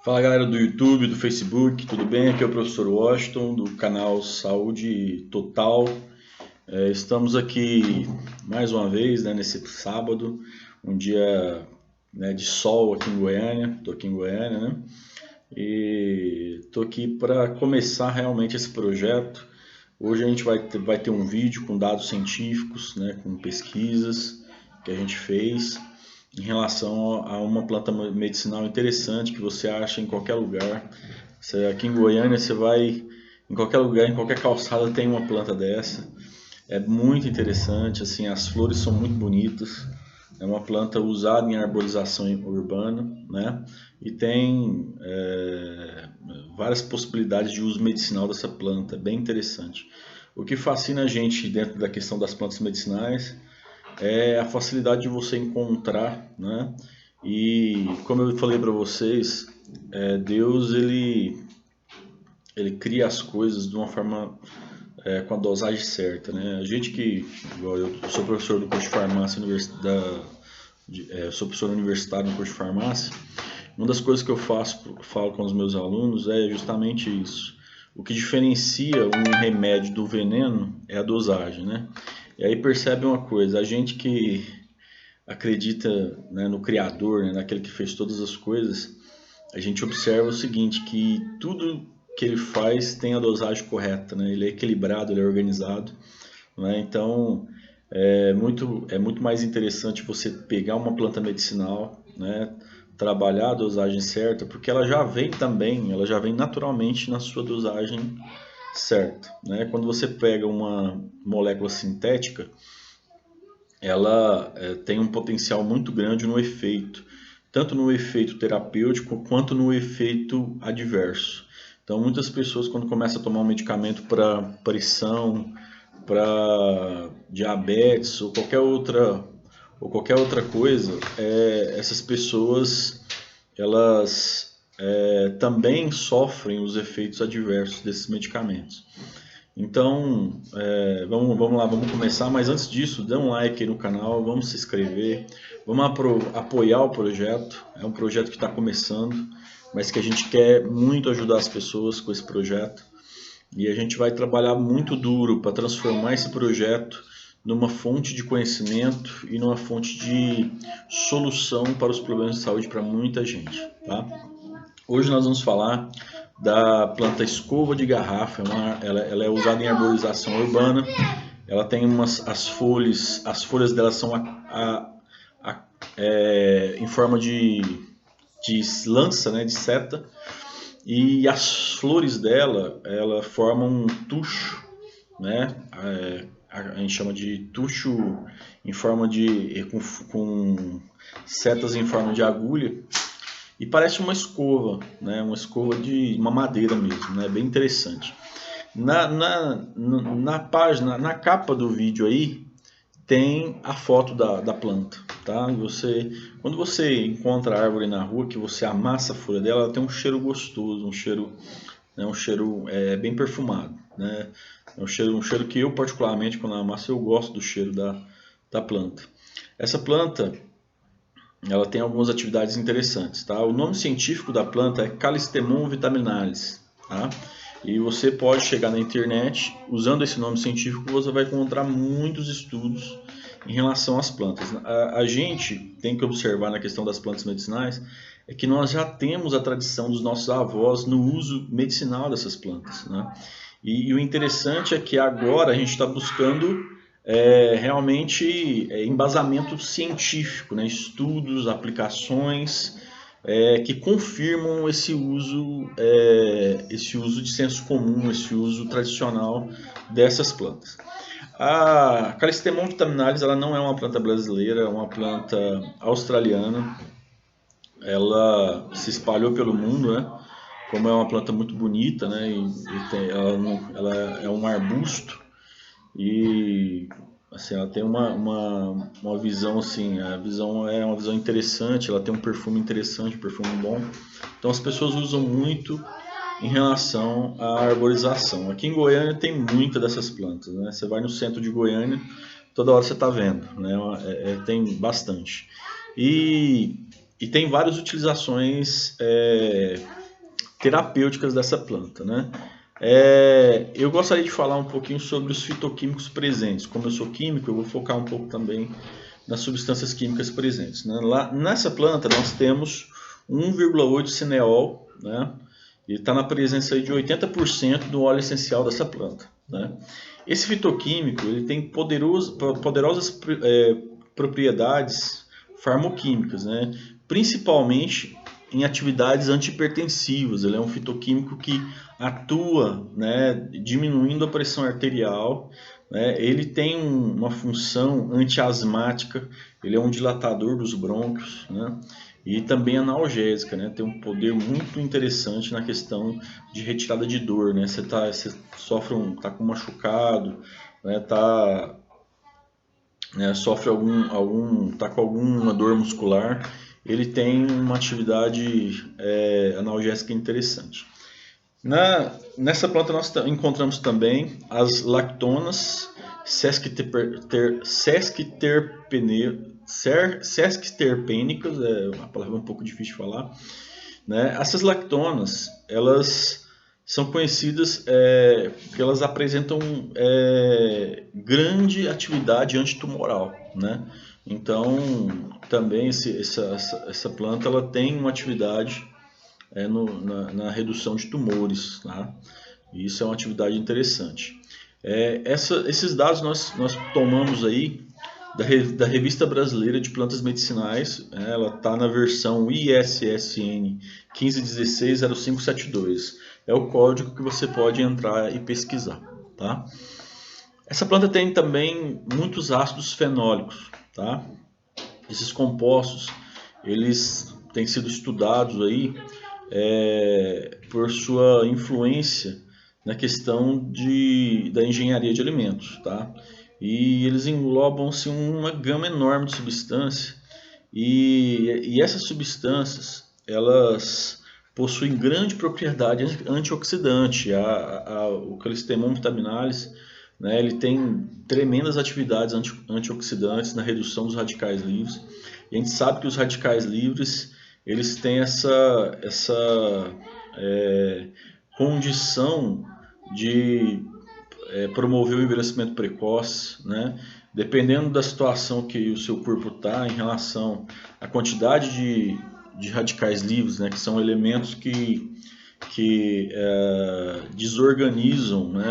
Fala galera do YouTube, do Facebook, tudo bem? Aqui é o professor Washington do canal Saúde Total. Estamos aqui mais uma vez, né, nesse sábado, um dia, né, de sol aqui em Goiânia. Estou aqui em Goiânia, né? E estou aqui para começar realmente esse projeto. Hoje a gente vai ter um vídeo com dados científicos, né, com pesquisas que a gente fez em relação a uma planta medicinal interessante que você acha em qualquer lugar. Aqui em Goiânia você vai em qualquer lugar, em qualquer calçada tem uma planta dessa. É muito interessante, assim, as flores são muito bonitas. É uma planta usada em arborização urbana, né? E tem várias possibilidades de uso medicinal dessa planta, é bem interessante. O que fascina a gente dentro da questão das plantas medicinais é a facilidade de você encontrar, né? E como eu falei para vocês, Deus ele cria as coisas de uma forma com a dosagem certa, né? A gente que, igual eu sou professor do curso de farmácia sou professor universitário no curso de farmácia. Uma das coisas que eu falo com os meus alunos é justamente isso. O que diferencia um remédio do veneno é a dosagem, né? E aí percebe uma coisa, a gente que acredita, né, no Criador, né, naquele que fez todas as coisas, a gente observa o seguinte, que tudo que ele faz tem a dosagem correta, né? Ele é equilibrado, ele é organizado, né? Então é muito mais interessante você pegar uma planta medicinal, né, trabalhar a dosagem certa, porque ela já vem naturalmente na sua dosagem certa, né? Quando você pega uma molécula sintética, ela tem um potencial muito grande no efeito, tanto no efeito terapêutico quanto no efeito adverso. Então, muitas pessoas, quando começam a tomar um medicamento para pressão, para diabetes ou qualquer outra coisa, essas pessoas elas também sofrem os efeitos adversos desses medicamentos. Então, vamos lá, vamos começar, mas antes disso, dê um like aí no canal, vamos se inscrever, vamos apoiar o projeto. É um projeto que está começando, mas que a gente quer muito ajudar as pessoas com esse projeto. E a gente vai trabalhar muito duro para transformar esse projeto numa fonte de conhecimento e numa fonte de solução para os problemas de saúde para muita gente, tá? Hoje nós vamos falar da planta escova de garrafa. Ela é usada em arborização urbana. Ela tem as folhas dela são em forma de lança, né, de seta, e as flores dela, ela formam um tucho, né? A gente chama de tucho em forma de com setas em forma de agulha. E parece uma escova, né? Uma escova de uma madeira mesmo, né? Bem interessante. Na página, na capa do vídeo aí, tem a foto da planta, tá? Quando você encontra a árvore na rua, que você amassa a folha dela, ela tem um cheiro gostoso, um cheiro bem perfumado, né? É um cheiro que eu particularmente, quando eu amasso, eu gosto do cheiro da planta. Essa planta, ela tem algumas atividades interessantes, tá? O nome científico da planta é Callistemon vitaminalis, tá? E você pode chegar na internet, usando esse nome científico, você vai encontrar muitos estudos em relação às plantas. A gente tem que observar na questão das plantas medicinais é que nós já temos a tradição dos nossos avós no uso medicinal dessas plantas, né? E o interessante é que agora a gente está buscando realmente embasamento científico, né? Estudos, aplicações que confirmam esse uso de senso comum, esse uso tradicional dessas plantas. A Callistemon vitaminalis, ela não é uma planta brasileira, é uma planta australiana. Ela se espalhou pelo mundo, né? Como é uma planta muito bonita, né? Ela é um arbusto e assim, ela tem uma visão assim, a visão é uma visão interessante, ela tem um perfume interessante, um perfume bom. Então as pessoas usam muito em relação à arborização. Aqui em Goiânia tem muita dessas plantas, né? Você vai no centro de Goiânia, toda hora você está vendo, né? Tem bastante. E e tem várias utilizações terapêuticas dessa planta, né? Eu gostaria de falar um pouquinho sobre os fitoquímicos presentes. Como eu sou químico, eu vou focar um pouco também nas substâncias químicas presentes, né? Lá, nessa planta nós temos 1,8 cineol, né? Ele está na presença aí de 80% do óleo essencial dessa planta, né? Esse fitoquímico ele tem poderosas propriedades farmoquímicas, né? Principalmente em atividades antihipertensivas. Ele é um fitoquímico que atua, né, diminuindo a pressão arterial, né? Ele tem uma função antiasmática, ele é um dilatador dos brônquios, né? E também analgésica, né? Tem um poder muito interessante na questão de retirada de dor, né? Você sofre tá com um machucado, né? Sofre tá com alguma dor muscular, ele tem uma atividade analgésica interessante. Nessa planta nós encontramos também as lactonas sesquiterpênicas, é uma palavra um pouco difícil de falar, né? Essas lactonas, elas são conhecidas porque elas apresentam grande atividade antitumoral, né? Então, também essa planta ela tem uma atividade na redução de tumores, tá? E isso é uma atividade interessante. Esses dados nós tomamos aí da Revista Brasileira de Plantas Medicinais, ela está na versão ISSN 15160572. É o código que você pode entrar e pesquisar, tá? Essa planta tem também muitos ácidos fenólicos, tá? Esses compostos, eles têm sido estudados aí por sua influência na questão da engenharia de alimentos, tá? E eles englobam-se uma gama enorme de substâncias e essas substâncias elas possuem grande propriedade antioxidante. O Callistemon vitaminalis, né, ele tem tremendas atividades antioxidantes na redução dos radicais livres. E a gente sabe que os radicais livres eles têm essa condição de promover o envelhecimento precoce, né? Dependendo da situação que o seu corpo está em relação à quantidade de radicais livres, né? Que são elementos que desorganizam, né,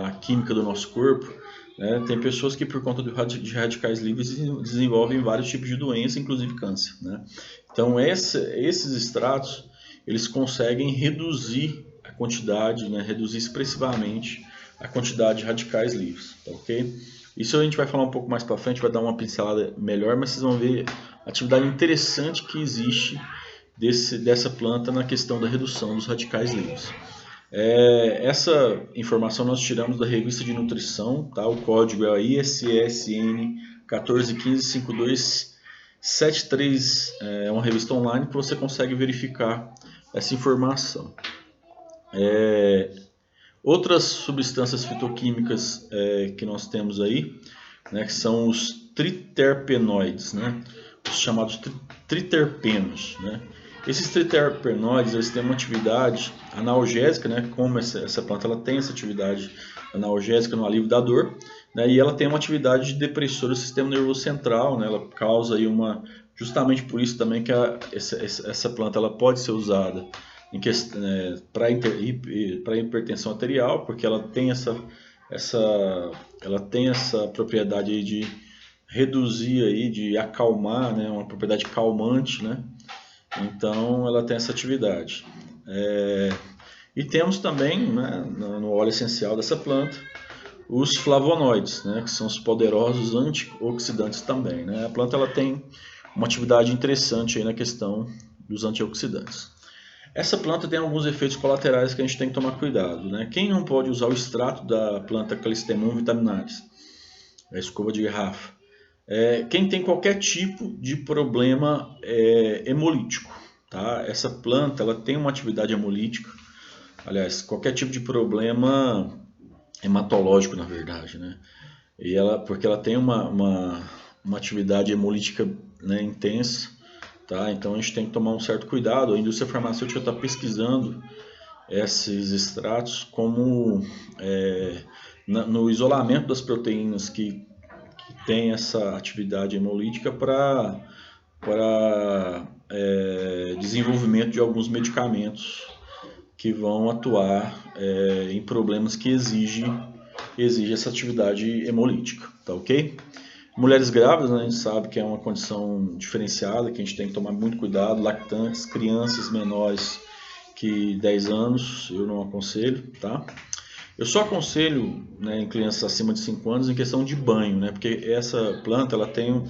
a química do nosso corpo, né? Tem pessoas que por conta de radicais livres desenvolvem vários tipos de doença, inclusive câncer, né? Então esses extratos eles conseguem reduzir a quantidade, né, reduzir expressivamente a quantidade de radicais livres, tá ok? Isso a gente vai falar um pouco mais para frente, vai dar uma pincelada melhor, mas vocês vão ver a atividade interessante que existe dessa planta na questão da redução dos radicais livres. Essa informação nós tiramos da revista de nutrição, tá? O código é ISSN 14155273, é uma revista online que você consegue verificar essa informação. Outras substâncias fitoquímicas que nós temos aí, né, que são os triterpenoides, né, os chamados triterpenos, né. Esses triterpenoides eles têm uma atividade analgésica, né, como essa planta ela tem essa atividade analgésica no alívio da dor, né, e ela tem uma atividade de depressor do sistema nervoso central, né, ela causa aí justamente por isso também que essa planta ela pode ser usada para hipertensão arterial, porque ela tem essa propriedade aí de reduzir aí, de acalmar, né, uma propriedade calmante, né? Então ela tem essa atividade. E temos também, né, no óleo essencial dessa planta os flavonoides, né, que são os poderosos antioxidantes também, né? A planta ela tem uma atividade interessante aí na questão dos antioxidantes. Essa planta tem alguns efeitos colaterais que a gente tem que tomar cuidado, né? Quem não pode usar o extrato da planta Callistemon vitaminalis, a escova de garrafa? Quem tem qualquer tipo de problema hemolítico, tá? Essa planta ela tem uma atividade hemolítica, aliás, qualquer tipo de problema hematológico, na verdade, né? Porque ela tem uma atividade hemolítica, né, intensa, tá? Então a gente tem que tomar um certo cuidado. A indústria farmacêutica está pesquisando esses extratos como no isolamento das proteínas que tem essa atividade hemolítica para desenvolvimento de alguns medicamentos que vão atuar em problemas que exigem essa atividade hemolítica, tá ok? Mulheres grávidas, né, a gente sabe que é uma condição diferenciada, que a gente tem que tomar muito cuidado, lactantes, crianças menores que 10 anos, eu não aconselho, tá? Eu só aconselho, né, em crianças acima de 5 anos em questão de banho, né, porque essa planta ela tem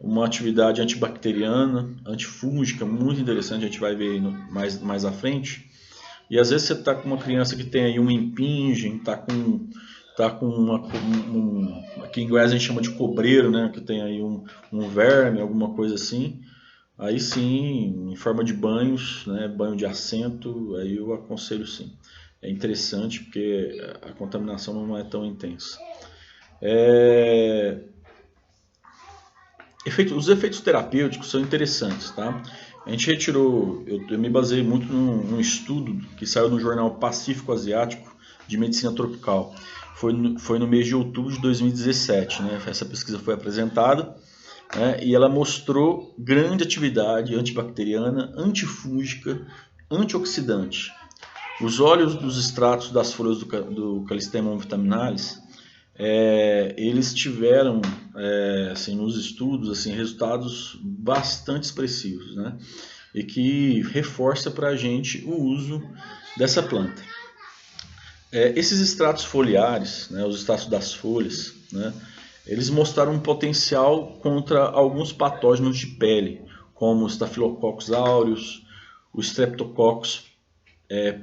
uma atividade antibacteriana, antifúngica muito interessante, a gente vai ver mais à frente. E às vezes você está com uma criança que tem aí um impingem, está com aqui em Goiás a gente chama de cobreiro, né, que tem aí um verme, alguma coisa assim. Aí sim, em forma de banhos, né, banho de assento, aí eu aconselho sim. É interessante porque a contaminação não é tão intensa. Os efeitos terapêuticos são interessantes, tá? A gente retirou, eu me baseei muito num estudo que saiu no jornal Pacífico Asiático de Medicina Tropical. Foi no mês de outubro de 2017, né? Essa pesquisa foi apresentada, né? E ela mostrou grande atividade antibacteriana, antifúngica, antioxidante. Os óleos dos extratos das folhas do Callistemon vitaminalis, eles tiveram, assim, nos estudos, assim, resultados bastante expressivos, né? E que reforça para a gente o uso dessa planta. Esses extratos foliares, né, os extratos das folhas, né, eles mostraram um potencial contra alguns patógenos de pele, como o Staphylococcus aureus, o Streptococcus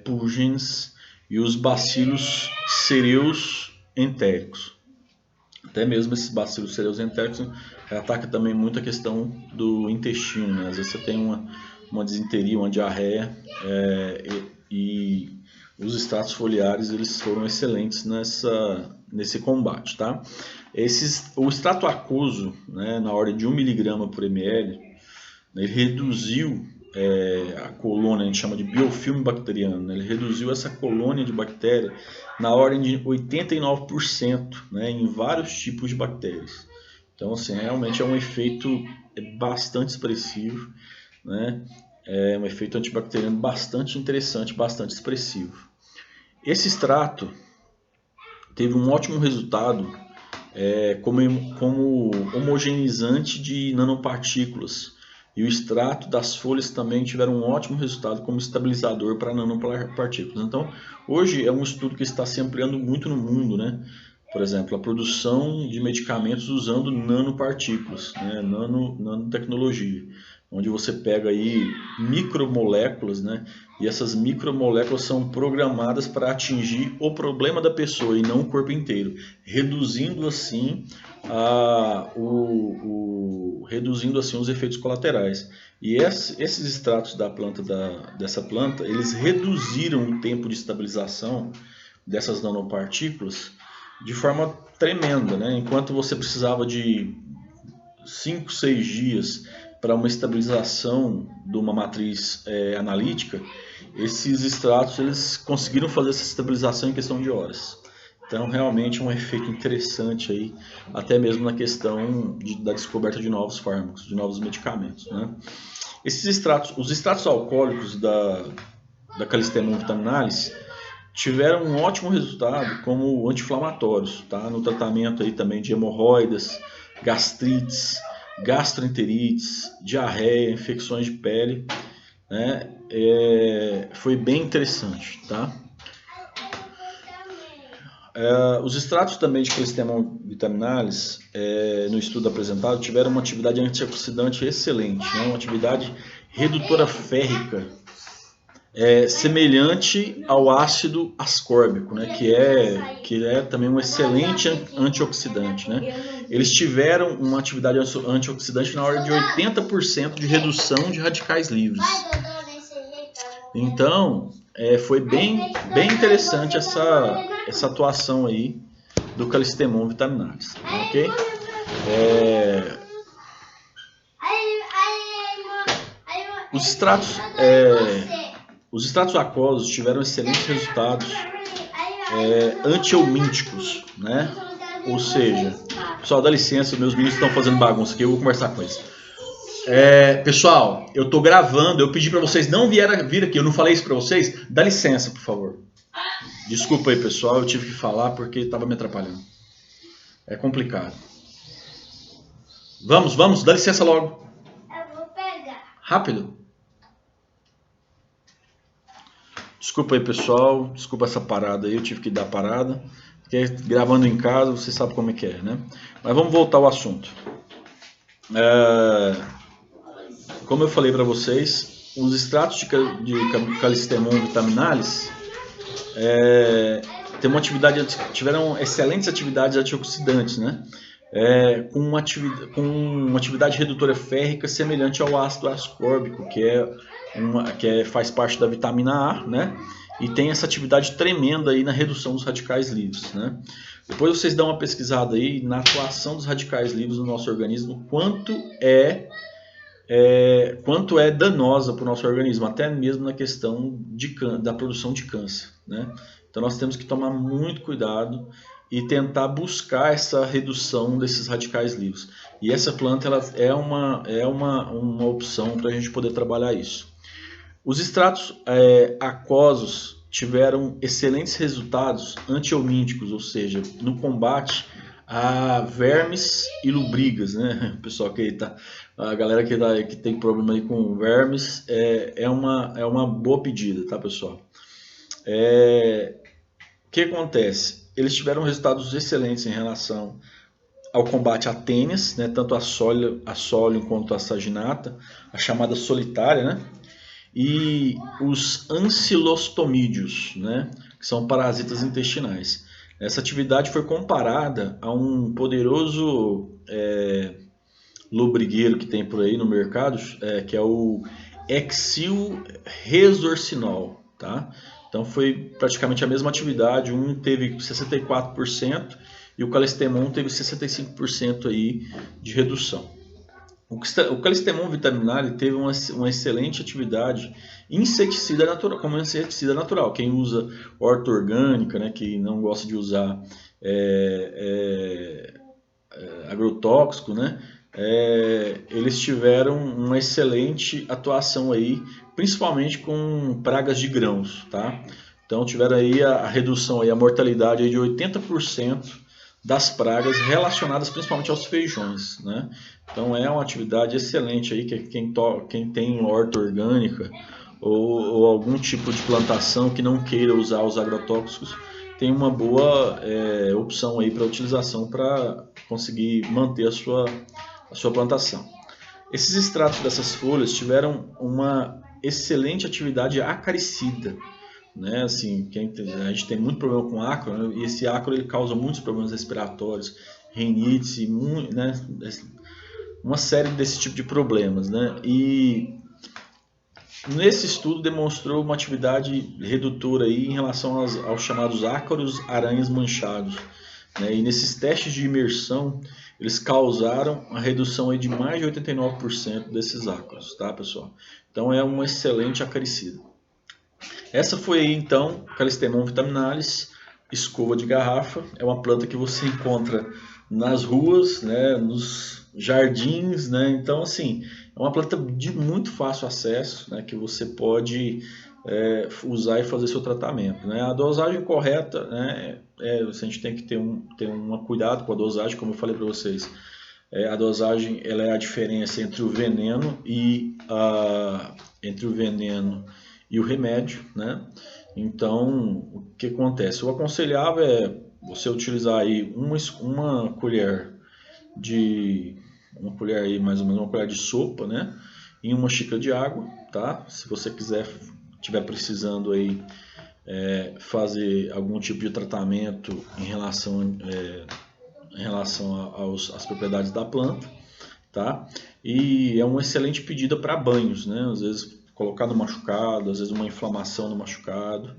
purgens e os bacilos cereus entéricos. Até mesmo esses bacilos cereus entéricos ataca também muito a questão do intestino, né? Às vezes você tem uma disenteria, uma diarreia, e os extratos foliares eles foram excelentes nesse combate, tá? O extrato aquoso, né, na ordem de 1 mg por ml, ele reduziu a colônia, a gente chama de biofilme bacteriano, né? Ele reduziu essa colônia de bactéria na ordem de 89%, né, em vários tipos de bactérias. Então, assim, realmente é um efeito bastante expressivo, né? É um efeito antibacteriano bastante interessante, bastante expressivo. Esse extrato teve um ótimo resultado como homogeneizante de nanopartículas. E o extrato das folhas também tiveram um ótimo resultado como estabilizador para nanopartículas. Então, hoje é um estudo que está se ampliando muito no mundo, né? Por exemplo, a produção de medicamentos usando nanopartículas, né? Nanotecnologia, onde você pega aí micromoléculas, né? E essas micromoléculas são programadas para atingir o problema da pessoa e não o corpo inteiro, reduzindo assim os efeitos colaterais. E esses extratos da planta dessa planta, eles reduziram o tempo de estabilização dessas nanopartículas de forma tremenda, né? Enquanto você precisava de 5, 6 dias para uma estabilização de uma matriz analítica, esses extratos eles conseguiram fazer essa estabilização em questão de horas. Então, realmente é um efeito interessante aí, até mesmo na questão da descoberta de novos fármacos, de novos medicamentos, né? Os extratos alcoólicos da Callistemon vitaminalis tiveram um ótimo resultado como anti-inflamatórios, tá? No tratamento aí também de hemorroidas, gastrites, gastroenterites, diarreia, infecções de pele, né? Foi bem interessante, tá? Os extratos também de Callistemon vitaminalis, no estudo apresentado, tiveram uma atividade antioxidante excelente, né? Uma atividade redutora férrica, semelhante ao ácido ascórbico, né? que é também um excelente antioxidante, né? Eles tiveram uma atividade antioxidante na ordem de 80% de redução de radicais livres. Então, foi bem interessante essa atuação aí do Callistemon vitaminalis, ok? Os extratos aquosos tiveram excelentes resultados antihelmínticos, né? Ou seja, pessoal, dá licença, meus meninos estão fazendo bagunça aqui, eu vou conversar com eles. Pessoal, eu tô gravando, eu pedi para vocês não vir aqui, eu não falei isso para vocês? Dá licença, por favor. Desculpa aí, pessoal, eu tive que falar porque estava me atrapalhando. É complicado. Vamos, dá licença logo. Eu vou pegar. Rápido. Desculpa aí, pessoal, desculpa essa parada aí, eu tive que dar parada. Porque gravando em casa, você sabe como é que é, né? Mas vamos voltar ao assunto. Como eu falei para vocês, os extratos de Callistemon vitaminalis tiveram excelentes atividades antioxidantes, né? Com uma atividade redutora férrica semelhante ao ácido ascórbico, que faz parte da vitamina A, né? E tem essa atividade tremenda aí na redução dos radicais livres, né? Depois vocês dão uma pesquisada aí na atuação dos radicais livres no nosso organismo, quanto é danosa para o nosso organismo, até mesmo na questão da produção de câncer, né? Então nós temos que tomar muito cuidado e tentar buscar essa redução desses radicais livres. E essa planta ela é uma opção para a gente poder trabalhar isso. Os extratos aquosos tiveram excelentes resultados antihelmínticos, ou seja, no combate a vermes e lubrigas, né? Pessoal a galera que tem problema aí com vermes é uma boa pedida, tá, pessoal? O que acontece? Eles tiveram resultados excelentes em relação ao combate a tênis, né? Tanto a Solium quanto a saginata, a chamada solitária, né? E os ancilostomídeos, né? Que são parasitas intestinais. Essa atividade foi comparada a um poderoso lubrigueiro que tem por aí no mercado, que é o Exil Resorcinol, tá? Então foi praticamente a mesma atividade, um teve 64% e o Callistemon teve 65% aí de redução. O Callistemon vitaminale teve uma excelente atividade inseticida natural, como inseticida natural. Quem usa horta orgânica, né, que não gosta de usar agrotóxico, né, eles tiveram uma excelente atuação aí, principalmente com pragas de grãos, tá? Então tiveram aí a redução, aí, a mortalidade aí de 80% das pragas relacionadas principalmente aos feijões, né? Então é uma atividade excelente aí que quem tem horta orgânica ou algum tipo de plantação que não queira usar os agrotóxicos tem uma boa opção aí para utilização para conseguir manter a sua plantação. Esses extratos dessas folhas tiveram uma excelente atividade acaricida, né? Assim, a gente tem muito problema com ácaro, né? E esse ácaro ele causa muitos problemas respiratórios, rinite, né? Uma série desse tipo de problemas, né? E nesse estudo demonstrou uma atividade redutora aí em relação aos chamados ácaros aranhas manchados, né? E nesses testes de imersão eles causaram a redução aí de mais de 89% desses ácaros, tá, pessoal? Então é uma excelente acaricida. Essa foi aí então Callistemon vitaminalis, escova de garrafa. É uma planta que você encontra nas ruas, né, nos jardins, né? Então assim, é uma planta de muito fácil acesso, né, que você pode usar e fazer seu tratamento, né? A dosagem correta, né, a gente tem que ter um cuidado com a dosagem, como eu falei para vocês. A dosagem ela é a diferença entre o veneno e o remédio, né? Então, o que acontece? O aconselhável é você utilizar aí uma colher aí, mais ou menos uma colher de sopa, né? Em uma xícara de água, tá? Se você tiver precisando aí fazer algum tipo de tratamento em relação às propriedades da planta, tá? E é uma excelente pedida para banhos, né? Às vezes colocar no machucado, às vezes uma inflamação no machucado,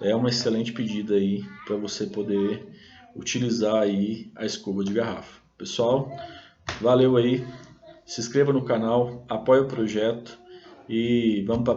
é uma excelente pedida aí para você poder utilizar aí a escova de garrafa. Pessoal, valeu aí, se inscreva no canal, apoie o projeto e vamos para